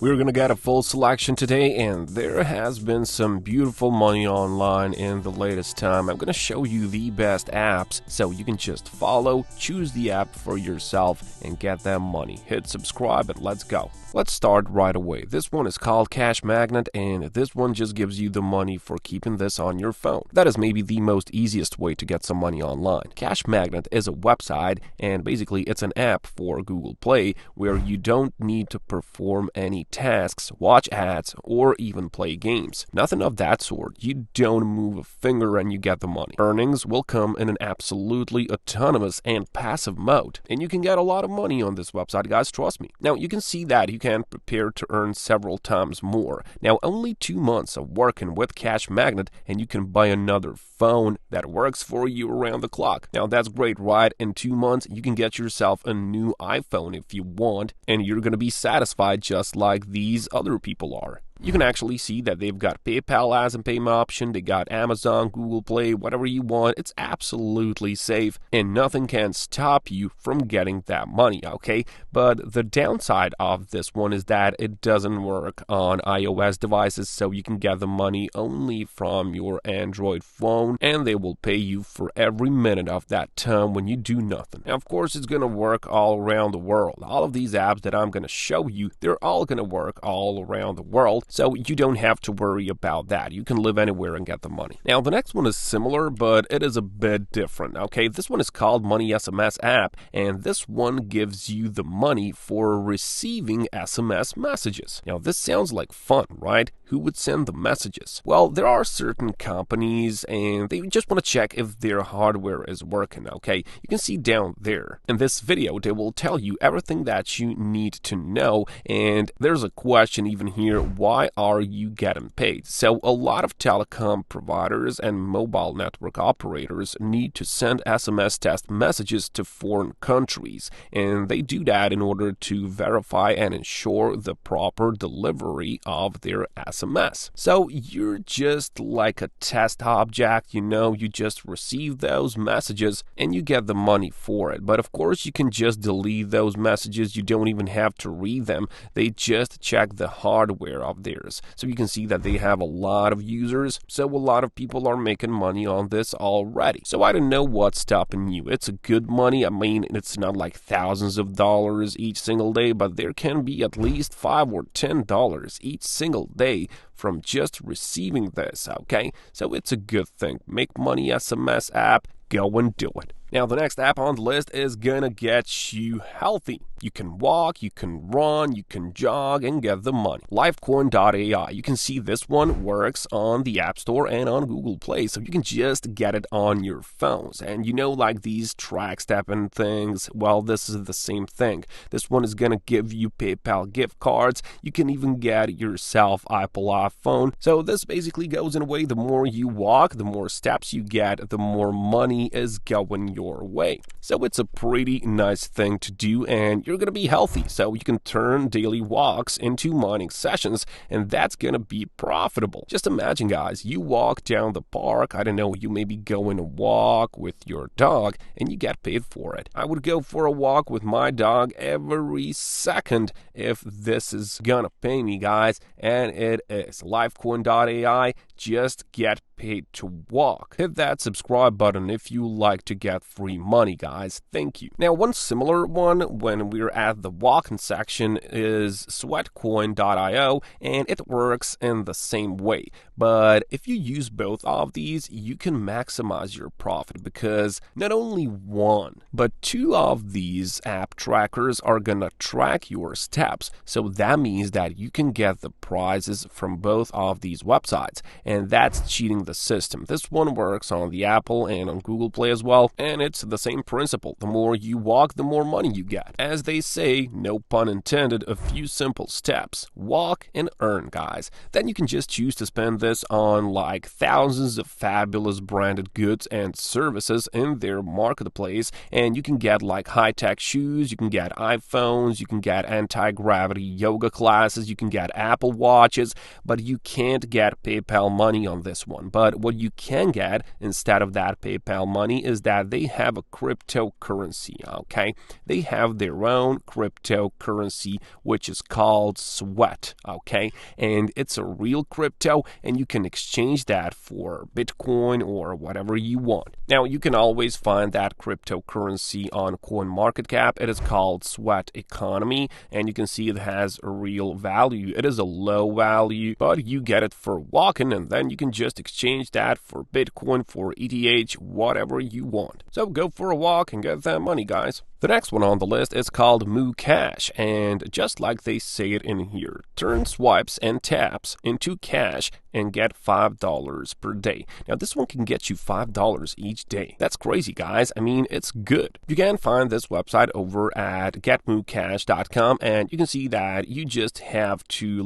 We're gonna get a full selection today, and there has been some beautiful money online in the latest time. I'm gonna show you the best apps so you can just follow, choose the app for yourself, and get that money. Hit subscribe and let's go. Let's start right away. This one is called Cash Magnet, and this one just gives you the money for keeping this on your phone. That is maybe the most easiest way to get some money online. Cash Magnet is a website, and basically it's an app for Google Play where you don't need to perform any tasks, watch ads, or even play games. Nothing of that sort. You don't move a finger and you get the money. Earnings will come in an absolutely autonomous and passive mode, and you can get a lot of money on this website, guys, trust me. Now, you can see that you can prepare to earn several times more. Now, only 2 months of working with Cash Magnet, and you can buy another phone that works for you around the clock. Now, that's great, right? In 2 months, you can get yourself a new iPhone if you want, and you're going to be satisfied just like these other people are. You can actually see that they've got PayPal as a payment option, they got Amazon, Google Play, whatever you want. It's absolutely safe, and nothing can stop you from getting that money, okay? But the downside of this one is that it doesn't work on iOS devices, so you can get the money only from your Android phone, and they will pay you for every minute of that time when you do nothing. Now, of course, it's going to work all around the world. All of these apps that I'm going to show you, they're all going to work all around the world. So you don't have to worry about that. You can live anywhere and get the money. Now, the next one is similar, but it is a bit different, okay? This one is called Money SMS App, and this one gives you the money for receiving SMS messages. Now, this sounds like fun, right? Who would send the messages? Well, there are certain companies, and they just want to check if their hardware is working, okay? You can see down there. In this video, they will tell you everything that you need to know, and there's a question even here, why are you getting paid? So a lot of telecom providers and mobile network operators need to send SMS test messages to foreign countries, and they do that in order to verify and ensure the proper delivery of their SMS. So you're just like a test object, you just receive those messages and you get the money for it. But of course, you can just delete those messages. You don't even have to read them. They just check the hardware of theirs. So you can see that they have a lot of users, so a lot of people are making money on this already. So I don't know what's stopping you. It's a good money. I mean, it's not like thousands of dollars each single day, but there can be at least $5 or $10 each single day from just receiving this, okay? So it's a good thing. Make Money SMS app, go and do it. Now, the next app on the list is gonna get you healthy. You can walk, you can run, you can jog, and get the money. Lifecorn.ai. You can see this one works on the App Store and on Google Play, so you can just get it on your phones. And like these track stepping things, well, this is the same thing. This one is gonna give you PayPal gift cards. You can even get yourself Apple iPhone. So this basically goes in a way, the more you walk, the more steps you get, the more money is going your way. So it's a pretty nice thing to do, and you're going to be healthy. So you can turn daily walks into morning sessions, and that's going to be profitable. Just imagine, guys, you walk down the park, I don't know, you maybe go in a walk with your dog, and you get paid for it. I would go for a walk with my dog every second if this is going to pay me, guys, and it is. Lifecorn.ai, just get paid to walk. Hit that subscribe button if you like to get free money, guys. Thank you. Now, one similar one when we're at the walking section is Sweatcoin.io, and it works in the same way. But if you use both of these, you can maximize your profit because not only one, but 2 of these app trackers are gonna track your steps. So that means that you can get the prizes from both of these websites, and that's cheating the system. This one works on the Apple and on Google Play as well, and it's the same principle. The more you walk, the more money you get. As they say, no pun intended, a few simple steps. Walk and earn, guys. Then you can just choose to spend this on like thousands of fabulous branded goods and services in their marketplace, and you can get like high-tech shoes, you can get iPhones, you can get anti-gravity yoga classes, you can get Apple Watches, but you can't get PayPal money on this one. But But what you can get instead of that PayPal money is that they have a cryptocurrency, okay? They have their own cryptocurrency, which is called Sweat, okay? And it's a real crypto, and you can exchange that for Bitcoin or whatever you want. Now, you can always find that cryptocurrency on CoinMarketCap. It is called Sweat Economy, and you can see it has a real value. It is a low value, but you get it for walking, and then you can just exchange that for Bitcoin, for ETH, whatever you want. So go for a walk and get that money, guys. The next one on the list is called Moocash, and just like they say it in here, turn swipes and taps into cash and get $5 per day. Now, this one can get you $5 each day. That's crazy, guys. I mean, it's good. You can find this website over at getmoocash.com, and you can see that you just have to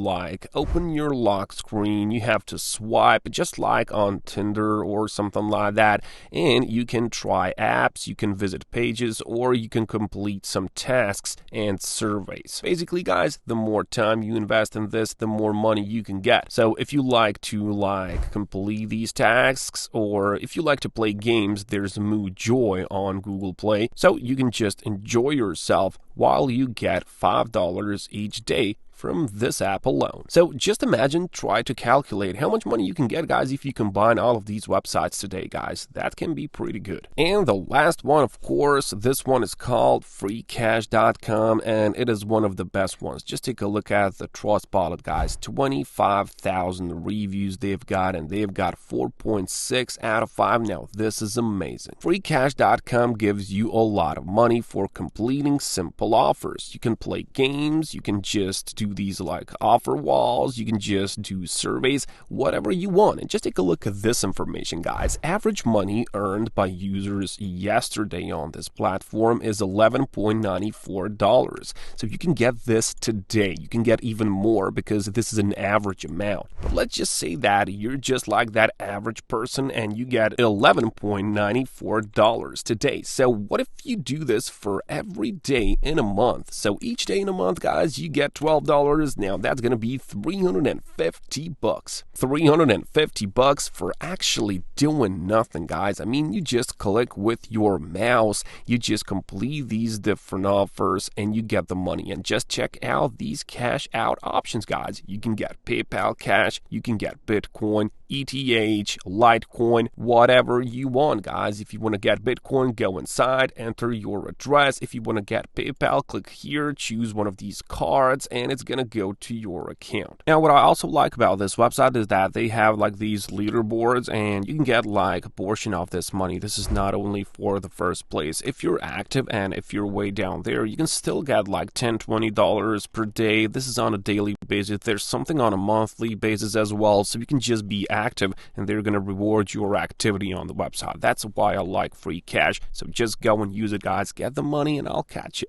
open your lock screen. You have to swipe just like on Tinder or something like that, and you can try apps, you can visit pages, or you can complete some tasks and surveys. Basically, guys, the more time you invest in this, the more money you can get. So if you like to complete these tasks, or if you like to play games, there's Moojoy on Google Play. So you can just enjoy yourself while you get $5 each day from this app alone. So just imagine, try to calculate how much money you can get, guys, if you combine all of these websites today, guys. That can be pretty good. And the last one, of course, this one is called freecash.com, and it is one of the best ones. Just take a look at the Trustpilot, guys. 25,000 reviews they've got, and they've got 4.6 out of 5. Now, this is amazing. Freecash.com gives you a lot of money for completing simple offers. You can play games, you can just do these offer walls, you can just do surveys, whatever you want. And just take a look at this information, guys. Average money earned by users yesterday on this platform is $11.94. So you can get this today. You can get even more because this is an average amount. But let's just say that you're just like that average person and you get $11.94 today. So what if you do this for every day in a month? So each day in a month, guys, you get $12. Now that's going to be $350. $350 for actually doing nothing, guys. I mean, you just click with your mouse, you just complete these different offers, and you get the money. And just check out these cash out options, guys. You can get PayPal Cash, you can get Bitcoin, ETH, Litecoin, whatever you want, guys. If you want to get Bitcoin, go inside, enter your address. If you want to get PayPal, click here, choose one of these cards, and it's going to go to your account. Now, what I also like about this website is that they have these leaderboards, and you can get a portion of this money. This is not only for the first place. If you're active and if you're way down there, you can still get $10, $20 per day. This is on a daily basis. There's something on a monthly basis as well, so you can just be active and they're going to reward your activity on the website. That's why I like free cash. So just go and use it, guys. Get the money, and I'll catch you.